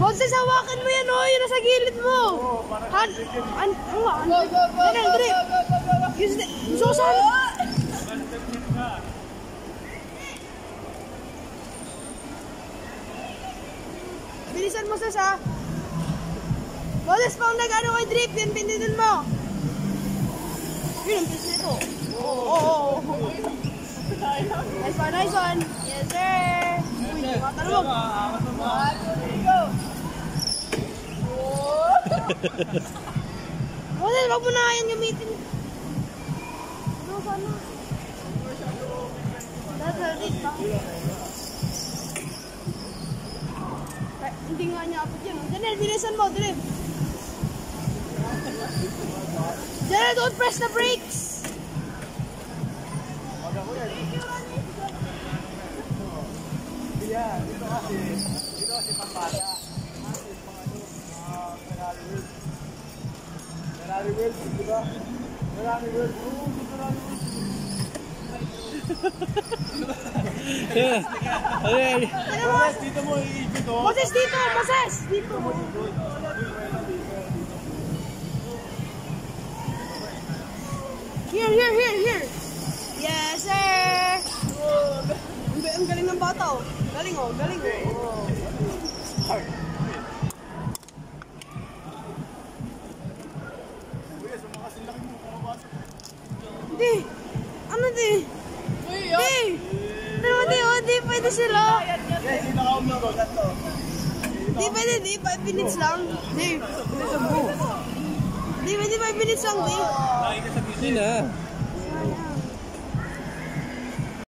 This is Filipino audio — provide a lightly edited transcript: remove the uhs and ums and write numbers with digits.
Moses, hawakan mo yan, oh! Yun nasa gilid mo! Susan! Bilisan mo, Sus, ha? Moses, pang nag-ano kay drip, yan pinditin mo! Yun, ang pis nito! Oo! Nice one, nice one! Yes, sir! Uy, matalog! Moses, wag mo na yan gamitin! No, sana! That's a bit pa! Hindi nga niya apot yan. Janelle, bilisan mo, drip! Janelle, don't press the brakes! Dito kasi pambata. Ferrari wheels, di ba? Ferrari wheels. Moses, dito mo iikot. Moses, dito! Moses! Dito! Here! Yes, sir! Ang galing ng bata, oh. Galing, oh. Di! Ano di? Di pwede sila. Di pwede, 5 minutes lang. Di pwede 5 minutes lang, di. Hindi na.